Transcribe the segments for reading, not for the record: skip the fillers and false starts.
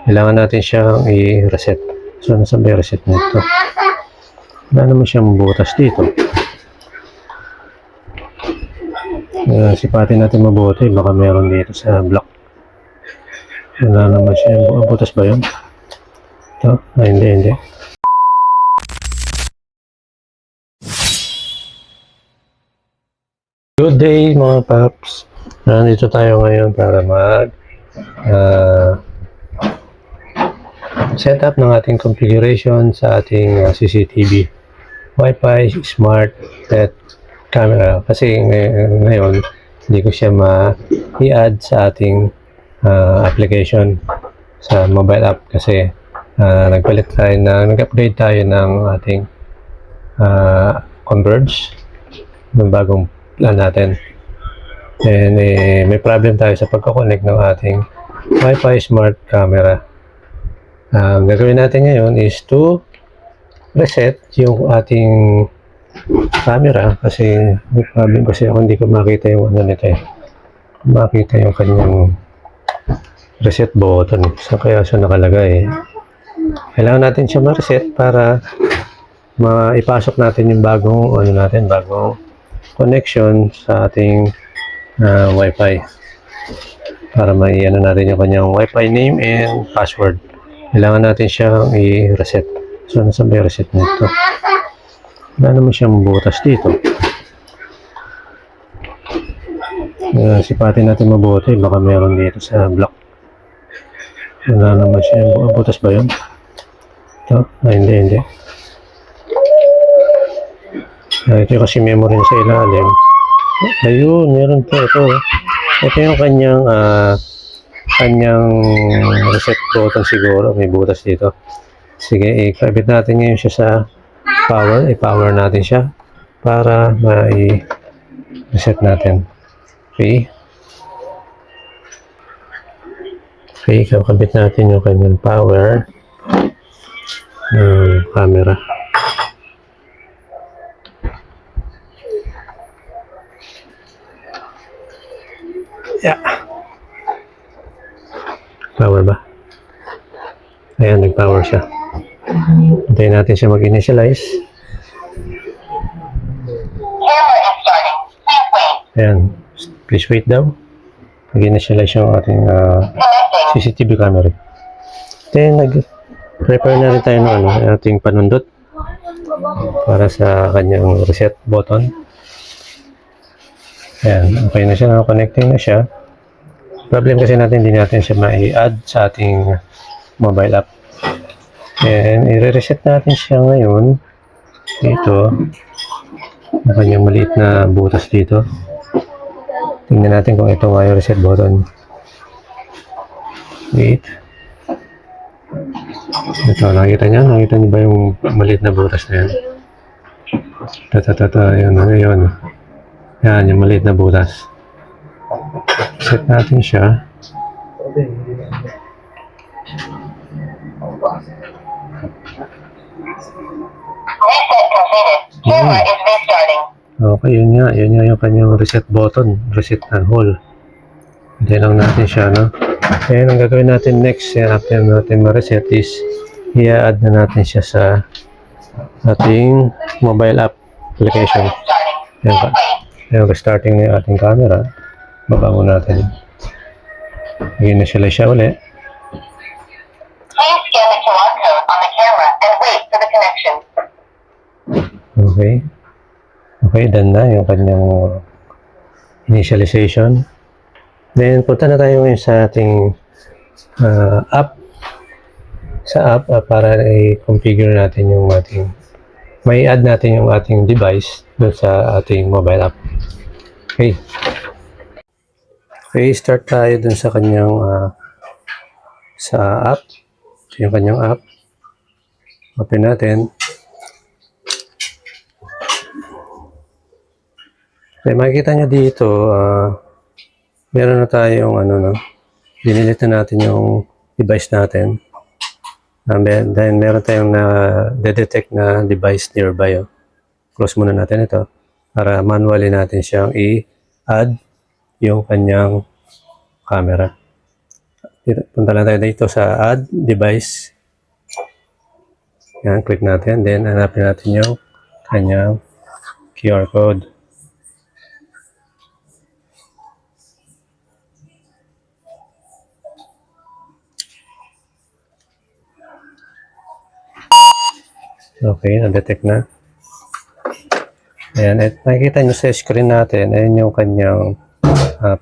Kailangan natin siyang i-reset. So, nasa ba yung reset nito? Wala naman siyang butas dito. Sipatin natin mabuti. Baka meron dito sa block. Wala naman siya. Butas ba yun? Ito? Hindi. Good day mga paps. Nandito tayo ngayon para set up ng ating configuration sa ating CCTV Wi-Fi smart LED camera. Kasi ngayon hindi ko siya ma-i-add sa ating application sa mobile app kasi nag-upgrade tayo ng ating Converge ng bagong plan natin. And may problem tayo sa pagkoconnect ng ating Wi-Fi smart camera. Ang gagawin natin ngayon is to reset yung ating camera kasi may problem kasi ako, hindi ko makita yung ano nito makita yung kanyang reset button. So kaya siya nakalagay. Kailangan natin siya ma-reset para maipasok natin yung bagong connection sa ating Wi-Fi para mai-ano natin yung kanyang Wi-Fi name and password. Kailangan natin siyang i-reset. So, nasa ba yung reset nito? Wala naman siyang butas dito. Sipatin natin mabuti. Baka meron dito sa block. Wala naman siya. Butas ba yun? Ito? Hindi. Ito kasi memory sa ilalim. Ayun, meron po ito. Ito yung kanyang reset button siguro. May butas dito. Sige, ikabit natin ngayon siya sa power. I-power natin siya para ma-reset natin. Okay, kakabit natin yung kanyang power ng camera. Yeah. Power ba? Ayan, nag-power siya. Hintayin natin siya mag-initialize. Ayan. Please wait daw. Mag-initialize yung ating CCTV camera. Then, nag-prepare na rin tayo ng ating panundot para sa kanyang reset button. Ayan. Okay na siya. Connecting na siya. Problem kasi natin, hindi natin siya ma-i-add sa ating mobile app. And i-reset natin siya ngayon dito. Ang kanyang maliit na butas dito. Tingnan natin kung ito nga yung reset button. Wait. Ito, nakita niyo ba yung maliit na butas na yan? Yun. Yan, yung maliit na butas. Set natin siya. Okay, yun nga yung kanyang reset button, reset and hold. Hintayin lang natin siya, no? Kaya ang gagawin natin next, after natin ma-reset is i-add na natin siya sa ating mobile app application. Ayan, starting na yung ating camera. Baba mo natin. I-initialize siya ulit. Please scan the QR code on the camera and wait for the connection. Okay, done na yung kanyang initialization. Then, punta na tayo ngayon sa ating app. Sa app, para i-configure natin yung ating, may add natin yung ating device doon sa ating mobile app. Okay, start tayo dun sa kanyang sa app. Ito yung kanyang app. Open natin. Okay, makikita nyo dito, meron na tayong dinilit na natin yung device natin. Then meron tayong na-detect na device nearby. Close muna natin ito para manually natin siyang i-add yung kanyang camera. Punta lang tayo dito sa add device. Yan, click natin. Then, hanapin natin yung kanyang QR code. Okay, na-detect na. Ayan, at makikita nyo sa screen natin, ayan yung kanyang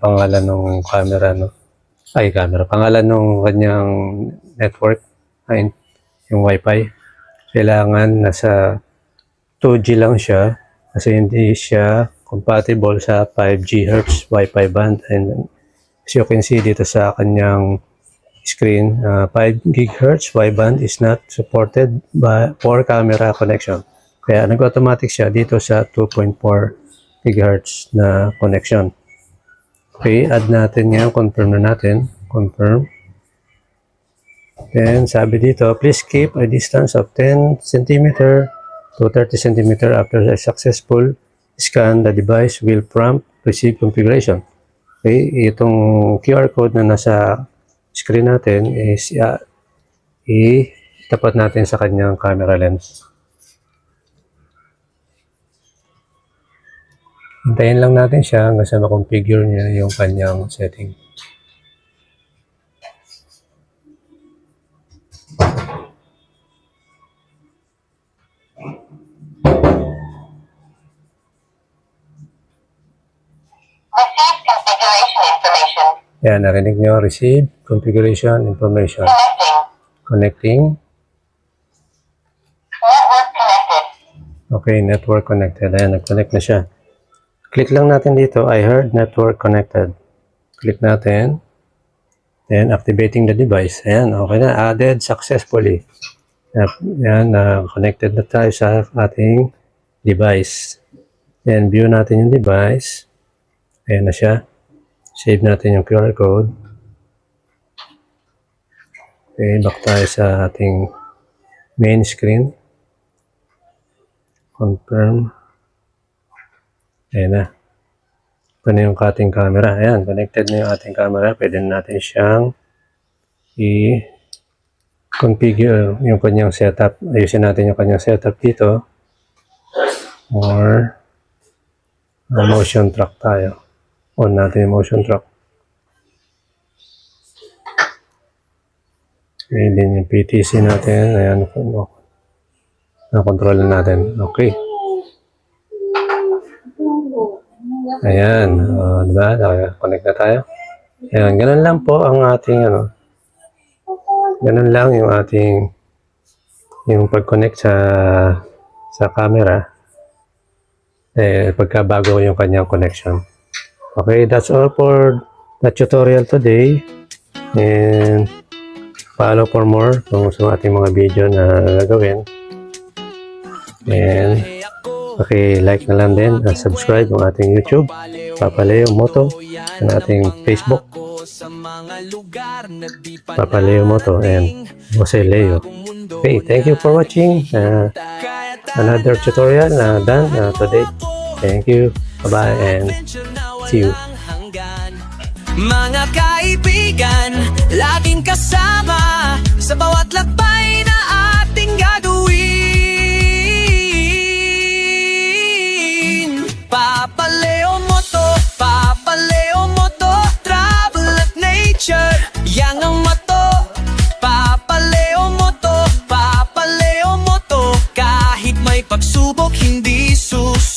pangalan ng camera, no? Ay, camera. Pangalan ng kanyang network, ay, yung Wi-Fi. Kailangan nasa 2G lang siya kasi hindi siya compatible sa 5 GHz Wi-Fi band. And as you can see dito sa kanyang screen, 5 GHz Wi-Fi band is not supported for camera connection. Kaya nag-automatic siya dito sa 2.4 GHz na connection. Okay, add natin yan, confirm na natin. Confirm. Then sabi dito, please keep a distance of 10 cm to 30 cm after a successful scan. The device will prompt receive configuration. Okay, itong QR code na nasa screen natin is itapat natin sa kanyang camera lens. Hintayin lang natin siya hanggang sa ma-configure niya yung kanyang setting. Receive configuration information. Yan, narinig nyo, receive configuration information. Connecting. Connecting. Network connected. Okay, network connected. Ayan, nag-connect na siya. Click lang natin dito, I heard network connected. Click natin. Then, activating the device. Ayan, okay na. Added successfully. Ayan, connected na tayo sa ating device. Then, view natin yung device. Ayan na siya. Save natin yung QR code. Okay, back tayo sa ating main screen. Confirm. Ayan na. Ito na yung ating camera. Ayan, connected na yung ating camera. Pwede na natin siyang i-configure yung kanyang setup. Ayusin natin yung kanyang setup dito. Or motion track tayo. On natin yung motion track. Okay, din yung PTC natin. Ayan, na-control na natin. Okay. Ayan, diba? Connect na tayo. Ayan, ganun lang po ang ating, ganun lang yung ating, yung pag-connect sa camera, pagkabago yung kanyang connection. Okay, that's all for the tutorial today. And follow for more kung gusto ng ating mga video na gagawin. And like na lang din at subscribe ng ating YouTube, Papa Leo Moto, ang ating Facebook, Papa Leo Moto, and Jose Leo. Okay, thank you for watching another tutorial na done today. Thank you. Bye-bye and see you. Mga kaibigan, laging kasama sa bawat lakbay na ating gagawin. Papa Leo Moto, travel at nature, yan ang motto. Papa Leo Moto, kahit may pagsubok hindi susunod.